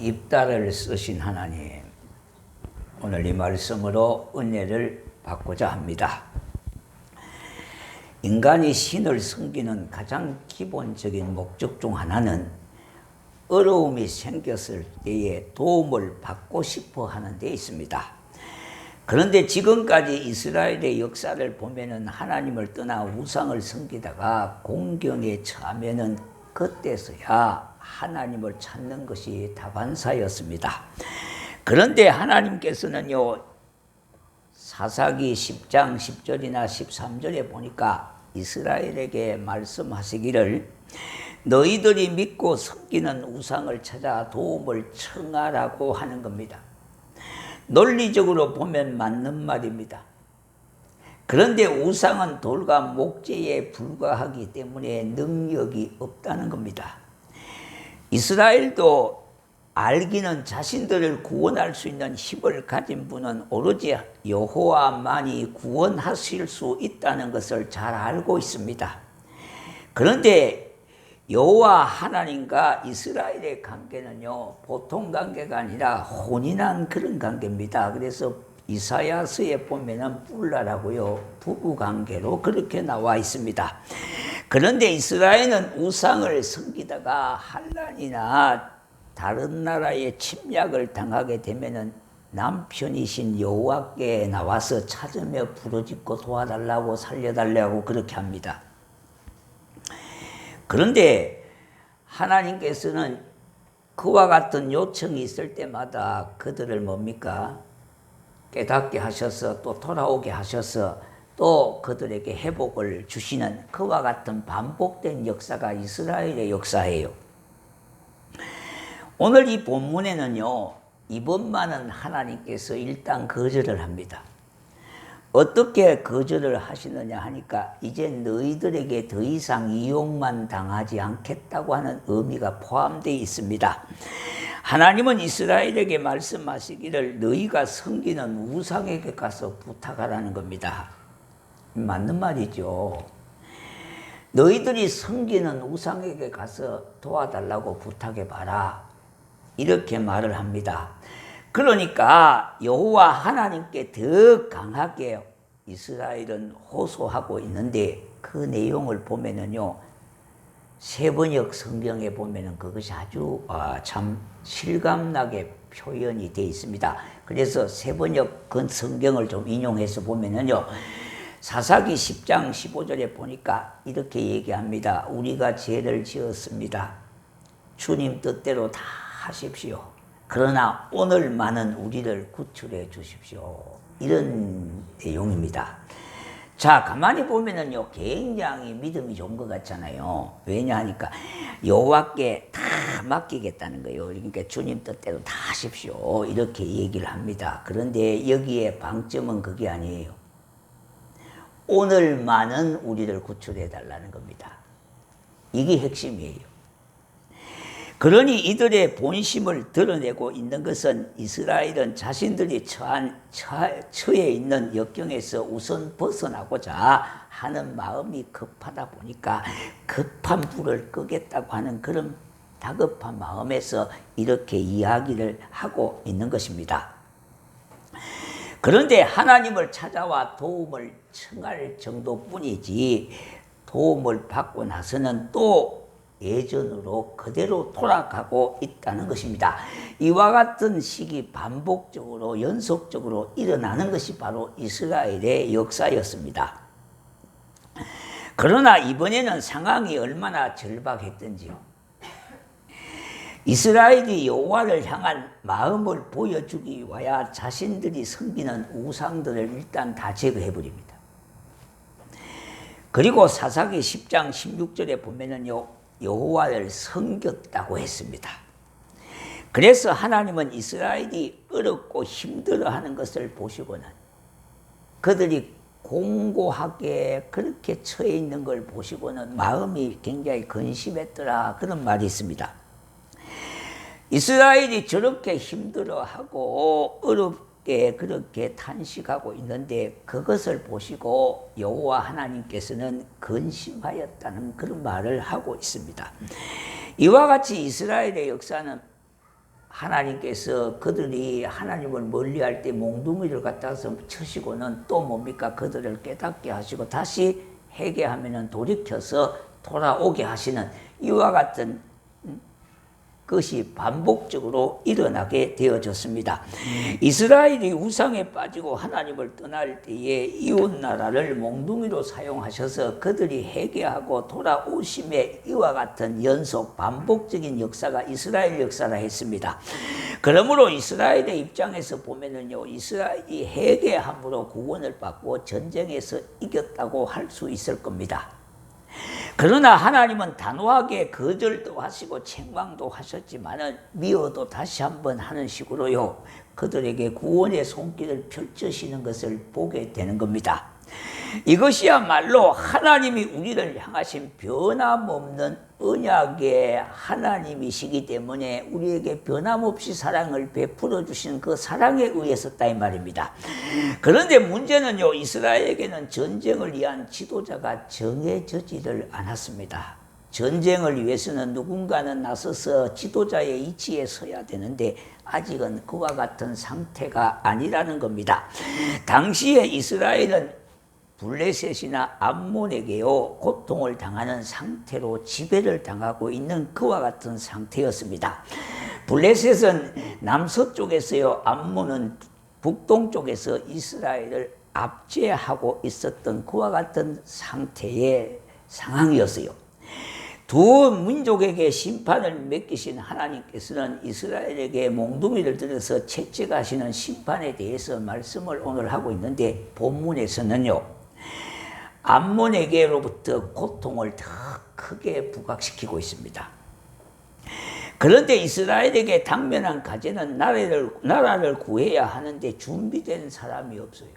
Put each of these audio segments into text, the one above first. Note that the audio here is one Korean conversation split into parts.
입다를 쓰신 하나님, 오늘 이 말씀으로 은혜를 받고자 합니다. 인간이 신을 섬기는 가장 기본적인 목적 중 하나는 어려움이 생겼을 때에 도움을 받고 싶어 하는 데 있습니다. 그런데 지금까지 이스라엘의 역사를 보면은 하나님을 떠나 우상을 섬기다가 공경에 처하면은 그때서야 하나님을 찾는 것이 다반사였습니다. 그런데 하나님께서는요, 사사기 10장 10절이나 13절에 보니까 이스라엘에게 말씀하시기를 너희들이 믿고 섬기는 우상을 찾아 도움을 청하라고 하는 겁니다. 논리적으로 보면 맞는 말입니다. 그런데 우상은 돌과 목재에 불과하기 때문에 능력이 없다는 겁니다. 이스라엘도 알기는 자신들을 구원할 수 있는 힘을 가진 분은 오로지 여호와만이 구원하실 수 있다는 것을 잘 알고 있습니다. 그런데 여호와 하나님과 이스라엘의 관계는요, 보통 관계가 아니라 혼인한 그런 관계입니다. 그래서 이사야서에 보면은 뿔라라고요, 부부 관계로 그렇게 나와 있습니다. 그런데 이스라엘은 우상을 섬기다가 환난이나 다른 나라의 침략을 당하게 되면은 남편이신 여호와께 나와서 찾으며 부르짖고 도와달라고 살려달라고 그렇게 합니다. 그런데 하나님께서는 그와 같은 요청이 있을 때마다 그들을 뭡니까? 깨닫게 하셔서 또 돌아오게 하셔서 또 그들에게 회복을 주시는 그와 같은 반복된 역사가 이스라엘의 역사예요. 오늘 이 본문에는요, 이번만은 하나님께서 일단 거절을 합니다. 어떻게 거절을 하시느냐 하니까 이제 너희들에게 더 이상 이용만 당하지 않겠다고 하는 의미가 포함되어 있습니다. 하나님은 이스라엘에게 말씀하시기를 너희가 섬기는 우상에게 가서 부탁하라는 겁니다. 맞는 말이죠. 너희들이 섬기는 우상에게 가서 도와달라고 부탁해봐라, 이렇게 말을 합니다. 그러니까 여호와 하나님께 더 강하게 이스라엘은 호소하고 있는데 그 내용을 보면은요, 세번역 성경에 보면은 그것이 아주 참 실감나게 표현이 되어 있습니다. 그래서 세번역 그 성경을 좀 인용해서 보면은요, 사사기 10장 15절에 보니까 이렇게 얘기합니다. 우리가 죄를 지었습니다. 주님 뜻대로 다 하십시오. 그러나 오늘만은 우리를 구출해 주십시오. 이런 내용입니다. 자, 가만히 보면은요, 굉장히 믿음이 좋은 것 같잖아요. 왜냐 하니까 여호와께 다 맡기겠다는 거예요. 그러니까 주님 뜻대로 다 하십시오, 이렇게 얘기를 합니다. 그런데 여기에 방점은 그게 아니에요. 오늘만은 우리를 구출해 달라는 겁니다. 이게 핵심이에요. 그러니 이들의 본심을 드러내고 있는 것은 이스라엘은 자신들이 처해 있는 역경에서 우선 벗어나고자 하는 마음이 급하다 보니까 급한 불을 끄겠다고 하는 그런 다급한 마음에서 이렇게 이야기를 하고 있는 것입니다. 그런데 하나님을 찾아와 도움을 청할 정도뿐이지 도움을 받고 나서는 또 예전으로 그대로 돌아가고 있다는 것입니다. 이와 같은 식이 반복적으로 연속적으로 일어나는 것이 바로 이스라엘의 역사였습니다. 그러나 이번에는 상황이 얼마나 절박했던지요, 이스라엘이 여호와를 향한 마음을 보여주기 위하여 자신들이 섬기는 우상들을 일단 다 제거해버립니다. 그리고 사사기 10장 16절에 보면은요, 여호와를 섬겼다고 했습니다. 그래서 하나님은 이스라엘이 어렵고 힘들어하는 것을 보시고는 그들이 공고하게 그렇게 처해 있는 걸 보시고는 마음이 굉장히 근심했더라, 그런 말이 있습니다. 이스라엘이 저렇게 힘들어하고 어렵게 그렇게 탄식하고 있는데 그것을 보시고 여호와 하나님께서는 근심하였다는 그런 말을 하고 있습니다. 이와 같이 이스라엘의 역사는 하나님께서 그들이 하나님을 멀리할 때 몽둥이를 갖다서 쳐시고는 또 뭡니까? 그들을 깨닫게 하시고 다시 회개하면은 돌이켜서 돌아오게 하시는 이와 같은 것이 반복적으로 일어나게 되어졌습니다. 이스라엘이 우상에 빠지고 하나님을 떠날 때에 이웃나라를 몽둥이로 사용하셔서 그들이 회개하고 돌아오심에 이와 같은 연속 반복적인 역사가 이스라엘 역사라 했습니다. 그러므로 이스라엘의 입장에서 보면은요, 이스라엘이 회개함으로 구원을 받고 전쟁에서 이겼다고 할 수 있을 겁니다. 그러나 하나님은 단호하게 거절도 하시고 책망도 하셨지만은 미워도 다시 한번 하는 식으로요, 그들에게 구원의 손길을 펼치시는 것을 보게 되는 겁니다. 이것이야말로 하나님이 우리를 향하신 변함없는 언약의 하나님이시기 때문에 우리에게 변함없이 사랑을 베풀어 주시는 그 사랑에 의해서다 이 말입니다. 그런데 문제는요, 이스라엘에게는 전쟁을 위한 지도자가 정해지지를 않았습니다. 전쟁을 위해서는 누군가는 나서서 지도자의 위치에 서야 되는데 아직은 그와 같은 상태가 아니라는 겁니다. 당시에 이스라엘은 블레셋이나 암몬에게요 고통을 당하는 상태로 지배를 당하고 있는 그와 같은 상태였습니다. 블레셋은 남서쪽에서요, 암몬은 북동쪽에서 이스라엘을 압제하고 있었던 그와 같은 상태의 상황이었어요. 두 민족에게 심판을 맡기신 하나님께서는 이스라엘에게 몽둥이를 들어서 채찍하시는 심판에 대해서 말씀을 오늘 하고 있는데, 본문에서는요, 암몬에게로부터 고통을 더 크게 부각시키고 있습니다. 그런데 이스라엘에게 당면한 과제는 나라를 구해야 하는데 준비된 사람이 없어요.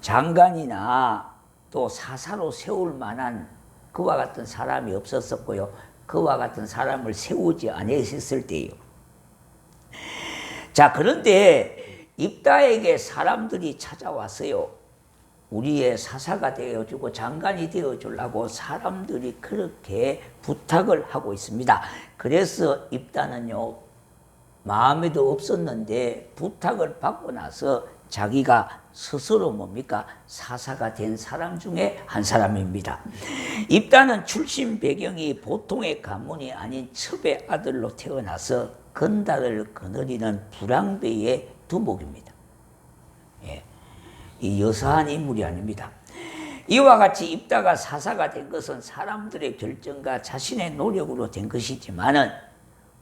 장관이나 또 사사로 세울 만한 그와 같은 사람이 없었었고요, 그와 같은 사람을 세우지 아니했을 때요. 자, 그런데 입다에게 사람들이 찾아왔어요. 우리의 사사가 되어주고 장관이 되어주려고 사람들이 그렇게 부탁을 하고 있습니다. 그래서 입다는요, 마음에도 없었는데 부탁을 받고 나서 자기가 스스로 뭡니까? 사사가 된 사람 중에 한 사람입니다. 입다는 출신 배경이 보통의 가문이 아닌 첩의 아들로 태어나서 건달을 거느리는 불황배의 두목입니다. 예. 이 여사한 인물이 아닙니다. 이와 같이 입다가 사사가 된 것은 사람들의 결정과 자신의 노력으로 된 것이지만은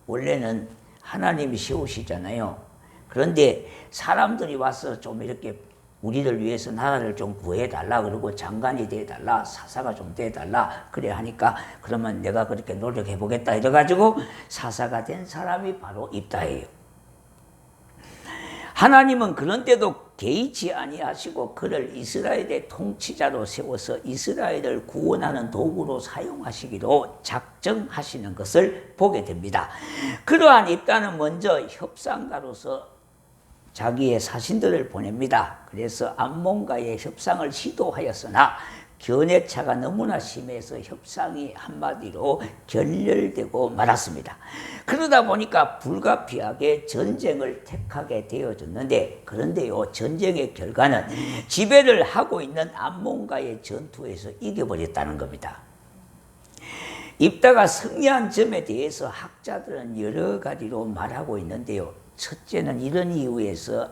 원래는 하나님이 세우시잖아요. 그런데 사람들이 와서 좀 이렇게 우리를 위해서 나라를 좀 구해달라 그러고 장관이 돼달라, 사사가 좀 돼달라 그래 하니까 그러면 내가 그렇게 노력해보겠다 이래가지고 사사가 된 사람이 바로 입다예요. 하나님은 그런데도 개의치 아니하시고 그를 이스라엘의 통치자로 세워서 이스라엘을 구원하는 도구로 사용하시기로 작정하시는 것을 보게 됩니다. 그러한 입다는 먼저 협상가로서 자기의 사신들을 보냅니다. 그래서 암몬과의 협상을 시도하였으나 견해차가 너무나 심해서 협상이 한마디로 결렬되고 말았습니다. 그러다 보니까 불가피하게 전쟁을 택하게 되어졌는데, 그런데요, 전쟁의 결과는 지배를 하고 있는 암몬과의 전투에서 이겨버렸다는 겁니다. 입다가 승리한 점에 대해서 학자들은 여러 가지로 말하고 있는데요, 첫째는 이런 이유에서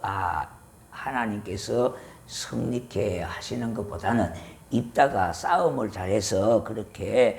하나님께서 승리케 하시는 것보다는 입다가 싸움을 잘해서 그렇게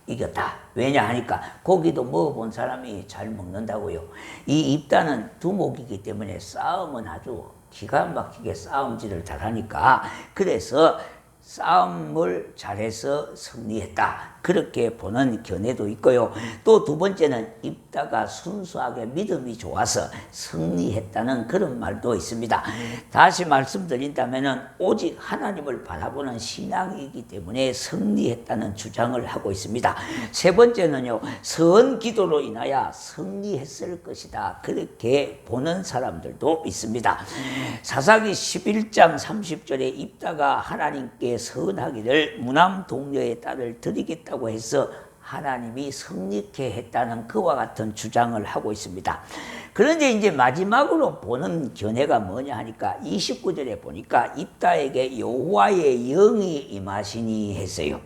이겼다. 왜냐 하니까 고기도 먹어본 사람이 잘 먹는다고요. 이 입다는 두목이기 때문에 싸움은 아주 기가 막히게 싸움질을 잘하니까 그래서 싸움을 잘해서 승리했다. 그렇게 보는 견해도 있고요. 또 두 번째는 입다가 순수하게 믿음이 좋아서 승리했다는 그런 말도 있습니다. 다시 말씀드린다면 오직 하나님을 바라보는 신앙이기 때문에 승리했다는 주장을 하고 있습니다. 세 번째는요, 선 기도로 인하여 승리했을 것이다. 그렇게 보는 사람들도 있습니다. 사사기 11장 30절에 입다가 하나님께 선하기를 무남 동료의 딸을 드리겠다고 해서 하나님이 승리케 했다는 그와 같은 주장을 하고 있습니다. 그런데 이제 마지막으로 보는 견해가 뭐냐 하니까 29절에 보니까 입다에게 여호와의 영이 임하시니 했어요.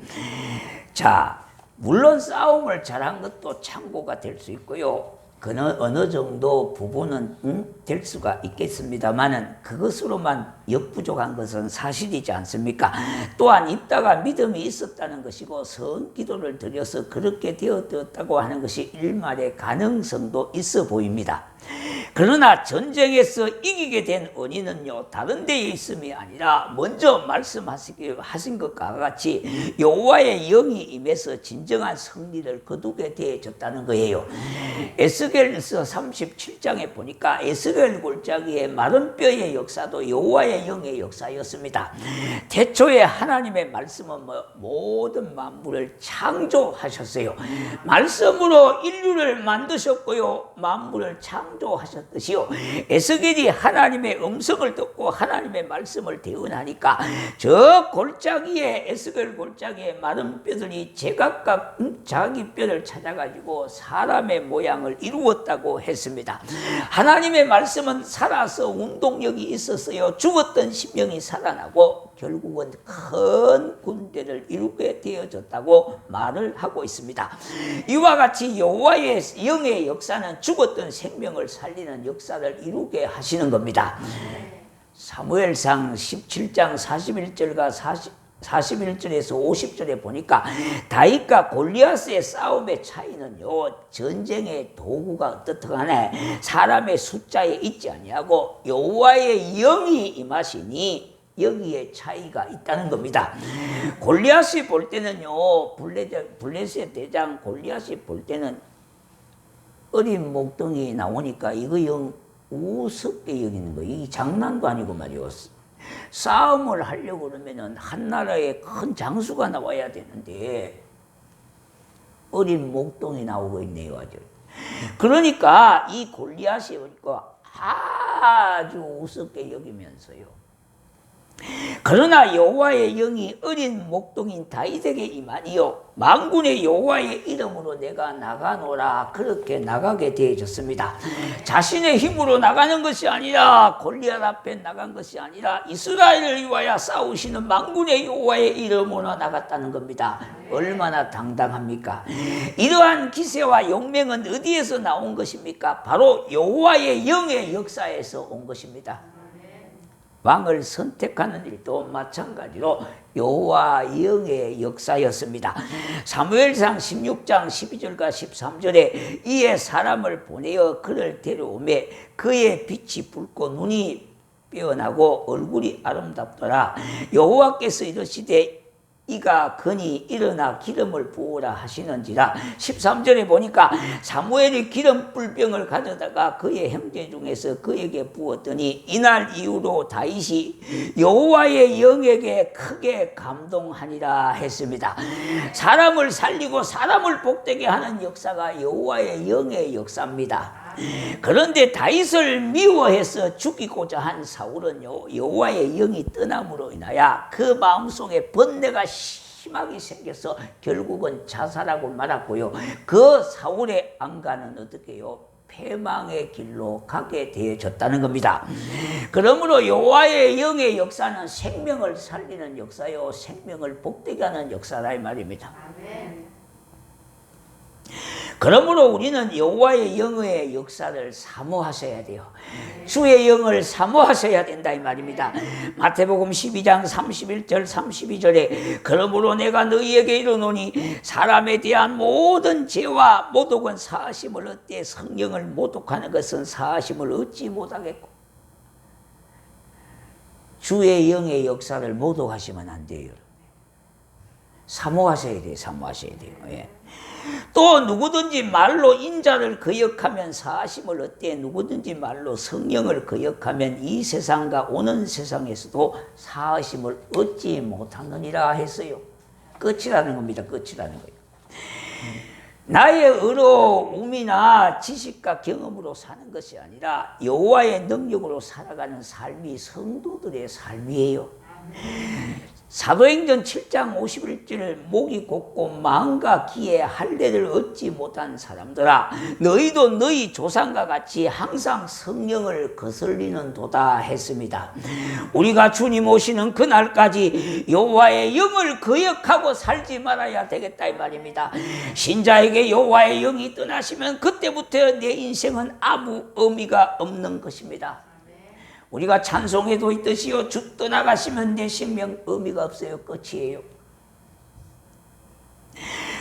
자, 물론 싸움을 잘한 것도 참고가 될 수 있고요. 어느 정도 부분은 될 수가 있겠습니다만은 그것으로만 역부족한 것은 사실이지 않습니까? 또한 입다가 믿음이 있었다는 것이고 성기도를 드려서 그렇게 되었다고 하는 것이 일말의 가능성도 있어 보입니다. 그러나 전쟁에서 이기게 된 원인은요, 다른 데에 있음이 아니라 먼저 말씀하신 것과 같이 여호와의 영이 임해서 진정한 승리를 거두게 되어졌다는 거예요. 에스겔서 37장에 보니까 에스겔 골짜기의 마른 뼈의 역사도 여호와의 영의 역사였습니다. 태초에 하나님의 말씀은 모든 만물을 창조하셨어요. 말씀으로 인류를 만드셨고요, 만물을 창조하셨듯이요, 에스겔이 하나님의 음성을 듣고 하나님의 말씀을 대언하니까 저 골짜기에, 에스겔 골짜기에 마른 뼈들이 제각각 자기 뼈를 찾아가지고 사람의 모양을 이루었다고 했습니다. 하나님의 말씀은 살아서 운동력이 있었어요. 죽었던 심령이 살아나고 결국은 큰 군대를 이루게 되어졌다고 말을 하고 있습니다. 이와 같이 여호와의 영의 역사는 죽었던 생명을 살리는 역사를 이루게 하시는 겁니다. 사무엘상 17장 41절과 41절에서 50절에 보니까 다윗과 골리앗의 싸움의 차이는요, 전쟁의 도구가 어떻든간에 사람의 숫자에 있지 아니하고 여호와의 영이 임하시니 여기에 차이가 있다는 겁니다. 골리앗이 볼 때는요, 블레셋 대장 골리앗이 볼 때는 어린 목동이 나오니까 이거 영 우습게 여기는 거예요. 이게 장난도 아니고 말이요. 싸움을 하려고 그러면은 한 나라에 큰 장수가 나와야 되는데 어린 목동이 나오고 있네요, 아주. 그러니까 이 골리앗이 아주 우습게 여기면서요. 그러나 여호와의 영이 어린 목동인 다윗에게 임하니요, 만군의 여호와의 이름으로 내가 나가노라, 그렇게 나가게 되어졌습니다. 자신의 힘으로 나가는 것이 아니라, 골리앗 앞에 나간 것이 아니라 이스라엘을 위하여 싸우시는 만군의 여호와의 이름으로 나갔다는 겁니다. 얼마나 당당합니까? 이러한 기세와 용맹은 어디에서 나온 것입니까? 바로 여호와의 영의 역사에서 온 것입니다. 왕을 선택하는 일도 마찬가지로 여호와 영의 역사였습니다. 사무엘상 16장 12절과 13절에 이에 사람을 보내어 그를 데려오매 그의 빛이 붉고 눈이 빼어나고 얼굴이 아름답더라. 여호와께서 이르시되 이가 그니 일어나 기름을 부으라 하시는지라. 13절에 보니까 사무엘이 기름 뿔병을 가져다가 그의 형제 중에서 그에게 부었더니 이날 이후로 다윗이 여호와의 영에게 크게 감동하니라 했습니다. 사람을 살리고 사람을 복되게 하는 역사가 여호와의 영의 역사입니다. 그런데 다윗을 미워해서 죽이고자 한 사울은요, 여호와의 영이 떠남으로 인하여 그 마음속에 번뇌가 심하게 생겨서 결국은 자살하고 말았고요. 그 사울의 안가는 어떻게 해요? 패망의 길로 가게 되어졌다는 겁니다. 그러므로 여호와의 영의 역사는 생명을 살리는 역사요, 생명을 복되게 하는 역사라 이 말입니다. 그러므로 우리는 여호와의 영의 역사를 사모하셔야 돼요. 주의 영을 사모하셔야 된다 이 말입니다. 마태복음 12장 31절 32절에 그러므로 내가 너희에게 이르노니 사람에 대한 모든 죄와 모독은 사하심을 얻되 성령을 모독하는 것은 사하심을 얻지 못하겠고. 주의 영의 역사를 모독하시면 안 돼요. 사모하셔야 돼요. 사모하셔야 돼요. 예. 또 누구든지 말로 인자를 거역하면 사하심을 얻되 누구든지 말로 성령을 거역하면 이 세상과 오는 세상에서도 사하심을 얻지 못하느니라 했어요. 끝이라는 겁니다. 끝이라는 거예요. 나의 의로움이나 지식과 경험으로 사는 것이 아니라 여호와의 능력으로 살아가는 삶이 성도들의 삶이에요. 사도행전 7장 51절 목이 곧고 마음과 귀에 할례를 얻지 못한 사람들아 너희도 너희 조상과 같이 항상 성령을 거슬리는 도다 했습니다. 우리가 주님 오시는 그날까지 여호와의 영을 거역하고 살지 말아야 되겠다 이 말입니다. 신자에게 여호와의 영이 떠나시면 그때부터 내 인생은 아무 의미가 없는 것입니다. 우리가 찬송에도 있듯이요, 주 떠나가시면 내 생명 의미가 없어요. 끝이에요.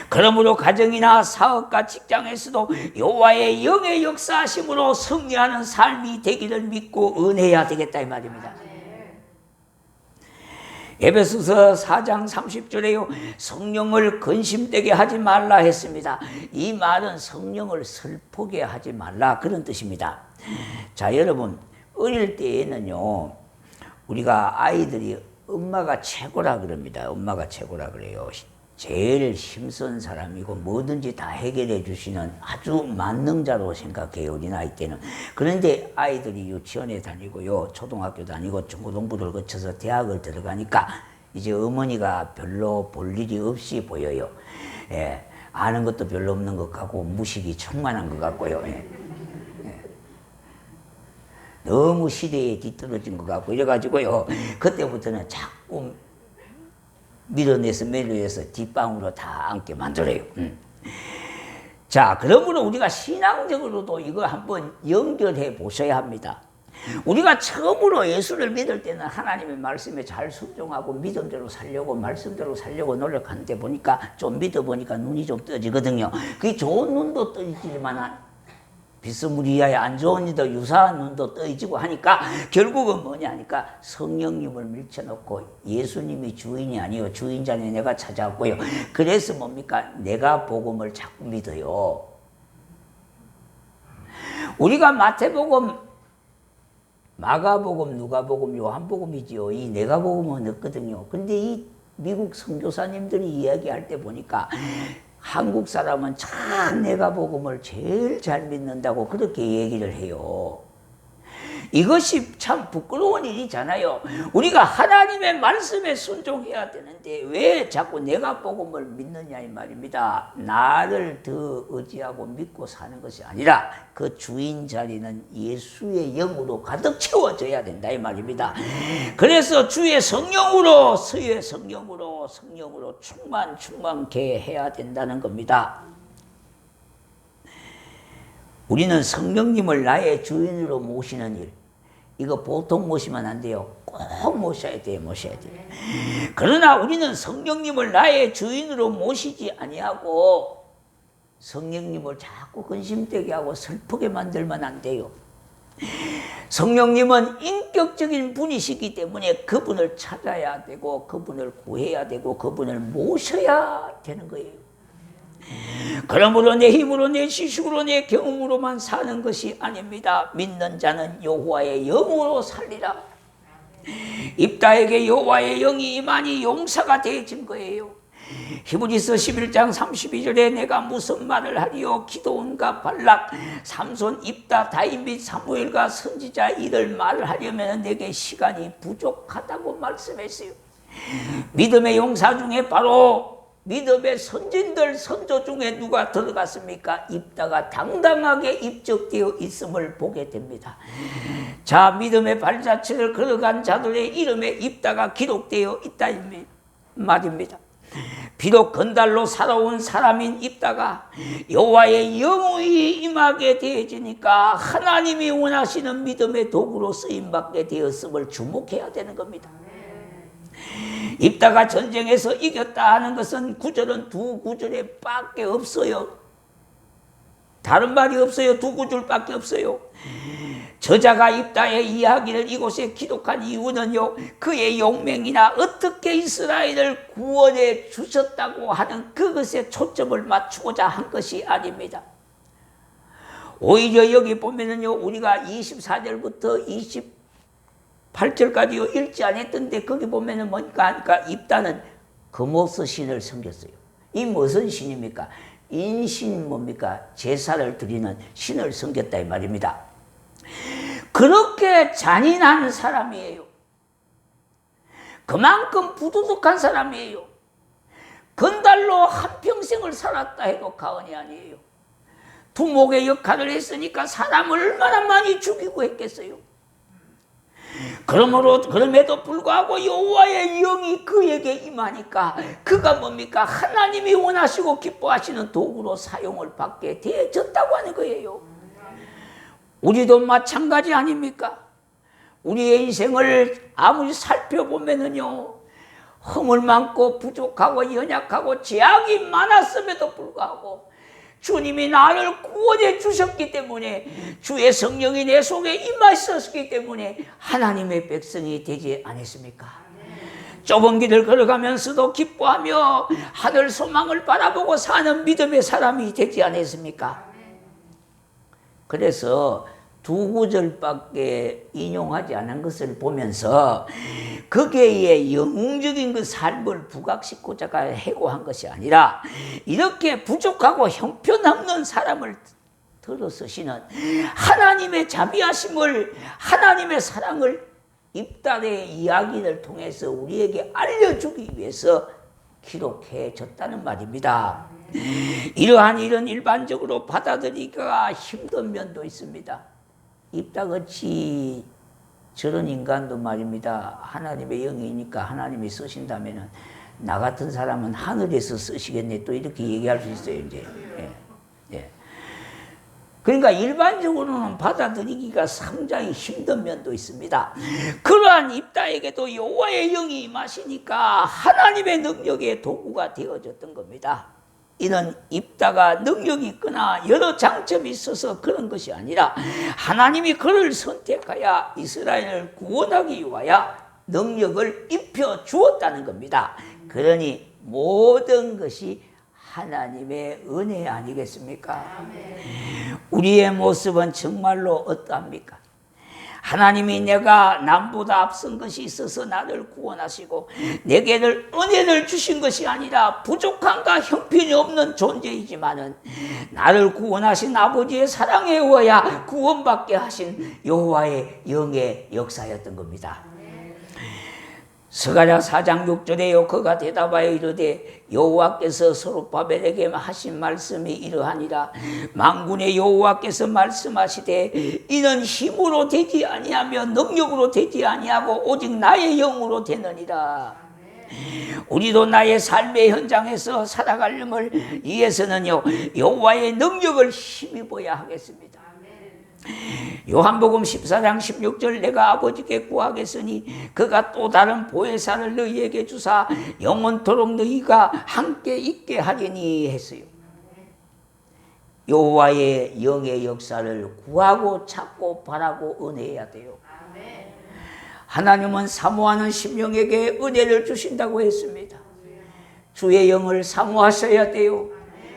그러므로 가정이나 사업과 직장에서도 여호와의 영의 역사하심으로 승리하는 삶이 되기를 믿고 은혜해야 되겠다 이 말입니다. 에베소서 4장 30절에요 성령을 근심되게 하지 말라 했습니다. 이 말은 성령을 슬프게 하지 말라 그런 뜻입니다. 자, 여러분 어릴 때에는요 우리가 아이들이 엄마가 최고라 그럽니다. 엄마가 최고라 그래요. 제일 힘쓴 사람이고 뭐든지 다 해결해 주시는 아주 만능자로 생각해요, 우리 나이 때는. 그런데 아이들이 유치원에 다니고요, 초등학교 다니고 중고등부를 거쳐서 대학을 들어가니까 이제 어머니가 별로 볼 일이 없이 보여요. 예, 아는 것도 별로 없는 것 같고 무식이 충만한 것 같고요. 예. 너무 시대에 뒤떨어진 것 같고 이래가지고요, 그때부터는 자꾸 밀어내서 매료해서 뒷방으로 다 앉게 만들어요. 자, 그러므로 우리가 신앙적으로도 이거 한번 연결해 보셔야 합니다. 우리가 처음으로 예수를 믿을 때는 하나님의 말씀에 잘 순종하고 믿음대로 살려고 말씀대로 살려고 노력하는데 보니까 좀 믿어보니까 눈이 좀 떠지거든요. 그게 좋은 눈도 떠지지만 비스무리하게 안 좋은 일도 유사한 눈도 떠지고 하니까 결국은 뭐냐 하니까 성령님을 밀쳐놓고 예수님이 주인이 아니요 주인자는 내가 찾아왔고요. 그래서 뭡니까? 내가 복음을 자꾸 믿어요. 우리가 마태복음, 마가복음, 누가복음, 요한복음이지요. 이 내가 복음은 없거든요. 근데 이 미국 선교사님들이 이야기할 때 보니까 한국 사람은 참 내가 복음을 제일 잘 믿는다고 그렇게 얘기를 해요. 이것이 참 부끄러운 일이잖아요. 우리가 하나님의 말씀에 순종해야 되는데 왜 자꾸 내가 복음을 믿느냐 이 말입니다. 나를 더 의지하고 믿고 사는 것이 아니라 그 주인 자리는 예수의 영으로 가득 채워져야 된다 이 말입니다. 그래서 주의 성령으로 서의 성령으로 충만케 해야 된다는 겁니다. 우리는 성령님을 나의 주인으로 모시는 일, 이거 보통 모시면 안 돼요. 꼭 모셔야 돼요. 그러나 우리는 성령님을 나의 주인으로 모시지 아니하고 성령님을 자꾸 근심되게 하고 슬프게 만들면 안 돼요. 성령님은 인격적인 분이시기 때문에 그분을 찾아야 되고 그분을 구해야 되고 그분을 모셔야 되는 거예요. 그러므로 내 힘으로 내 지식으로 내 경험으로만 사는 것이 아닙니다. 믿는 자는 여호와의 영으로 살리라. 입다에게 여호와의 영이 임하니 용사가 되어진 거예요. 히브리서 11장 32절에 내가 무슨 말을 하리요? 기드온과 발락, 삼손, 입다, 다윗 및 사무엘과 선지자 이들 말을 하려면 내게 시간이 부족하다고 말씀했어요. 믿음의 용사 중에 바로 믿음의 선진들 선조 중에 누가 들어갔습니까? 입다가 당당하게 입적되어 있음을 보게 됩니다. 자, 믿음의 발자취를 걸어간 자들의 이름에 입다가 기록되어 있다 말입니다. 비록 건달로 살아온 사람인 입다가 여호와의 영이 임하게 되어지니까 하나님이 원하시는 믿음의 도구로 쓰임받게 되었음을 주목해야 되는 겁니다. 입다가 전쟁에서 이겼다 하는 것은 구절은 두 구절에 밖에 없어요. 다른 말이 없어요. 두 구절밖에 없어요. 저자가 입다의 이야기를 이곳에 기록한 이유는요, 그의 용맹이나 어떻게 이스라엘을 구원해 주셨다고 하는 그것에 초점을 맞추고자 한 것이 아닙니다. 오히려 여기 보면은요, 우리가 24절부터 28절까지 읽지 않았던데 거기 보면은 뭐니까 하니까 입다는 금오스 신을 섬겼어요. 이 무슨 신입니까? 인신 뭡니까? 제사를 드리는 신을 섬겼다 이 말입니다. 그렇게 잔인한 사람이에요. 그만큼 부도덕한 사람이에요. 건달로 한평생을 살았다 해도 과언이 아니에요. 두목의 역할을 했으니까 사람을 얼마나 많이 죽이고 했겠어요. 그럼에도 불구하고 여호와의 영이 그에게 임하니까 그가 뭡니까? 하나님이 원하시고 기뻐하시는 도구로 사용을 받게 되어졌다고 하는 거예요. 우리도 마찬가지 아닙니까? 우리의 인생을 아무리 살펴보면은요, 허물 많고 부족하고 연약하고 죄악이 많았음에도 불구하고 주님이 나를 구원해 주셨기 때문에, 주의 성령이 내 속에 임하셨기 때문에 하나님의 백성이 되지 않았습니까? 좁은 길을 걸어가면서도 기뻐하며 하늘 소망을 바라보고 사는 믿음의 사람이 되지 않았습니까? 그래서 두 구절밖에 인용하지 않은 것을 보면서 거기에 영웅적인 그 삶을 부각시키고자 해고한 것이 아니라, 이렇게 부족하고 형편없는 사람을 들어 쓰시는 하나님의 자비하심을, 하나님의 사랑을 입달의 이야기를 통해서 우리에게 알려주기 위해서 기록해졌다는 말입니다. 이러한 일은 일반적으로 받아들이기가 힘든 면도 있습니다. 입다같이 저런 인간도 말입니다. 하나님의 영이니까 하나님이 쓰신다면 나 같은 사람은 하늘에서 쓰시겠네, 또 이렇게 얘기할 수 있어요. 이제. 예. 그러니까 일반적으로는 받아들이기가 상당히 힘든 면도 있습니다. 그러한 입다에게도 여호와의 영이 임하시니까 하나님의 능력의 도구가 되어졌던 겁니다. 이는 입다가 능력이 있거나 여러 장점이 있어서 그런 것이 아니라, 하나님이 그를 선택하여 이스라엘을 구원하기 위하여 능력을 입혀 주었다는 겁니다. 그러니 모든 것이 하나님의 은혜 아니겠습니까? 우리의 모습은 정말로 어떠합니까? 하나님이 내가 남보다 앞선 것이 있어서 나를 구원하시고 내게를 은혜를 주신 것이 아니라 부족함과 형편이 없는 존재이지만은 나를 구원하신 아버지의 사랑에 의하여 구원받게 하신 여호와의 영의 역사였던 겁니다. 스가랴 4장 6절에요, 그가 대답하여 이르되 여호와께서 스룹바벨에게 하신 말씀이 이러하니라. 만군의 여호와께서 말씀하시되 이는 힘으로 되지 아니하며 능력으로 되지 아니하고 오직 나의 영으로 되느니라. 우리도 나의 삶의 현장에서 살아가려면 위해서는요, 여호와의 능력을 힘입어야 하겠습니다. 요한복음 14장 16절, 내가 아버지께 구하겠으니 그가 또 다른 보혜사를 너희에게 주사 영원토록 너희가 함께 있게 하리니 했어요. 여호와의 영의 역사를 구하고 찾고 바라고 은혜해야 돼요. 하나님은 사모하는 심령에게 은혜를 주신다고 했습니다. 주의 영을 사모하셔야 돼요.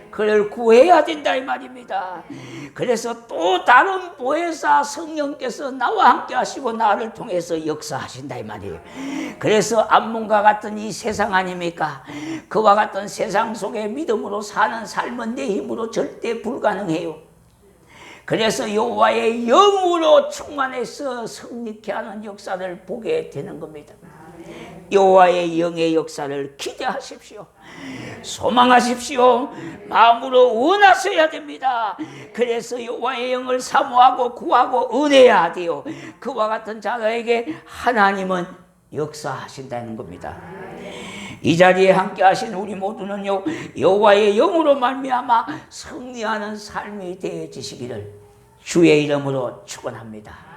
그를 구해야 된다 이 말입니다. 그래서 또 다른 보혜사 성령께서 나와 함께 하시고 나를 통해서 역사하신다 이 말이에요. 그래서 암몬과 같은 이 세상 아닙니까? 그와 같은 세상 속에 믿음으로 사는 삶은 내 힘으로 절대 불가능해요. 그래서 여호와의 영으로 충만해서 성립케 하는 역사를 보게 되는 겁니다. 여호와의 영의 역사를 기대하십시오. 소망하십시오. 마음으로 원하셔야 됩니다. 그래서 여호와의 영을 사모하고 구하고 은혜해야 돼요. 그와 같은 자들에게 하나님은 역사하신다는 겁니다. 이 자리에 함께 하신 우리 모두는요, 여호와의 영으로 말미암아 승리하는 삶이 되어지시기를 주의 이름으로 축원합니다.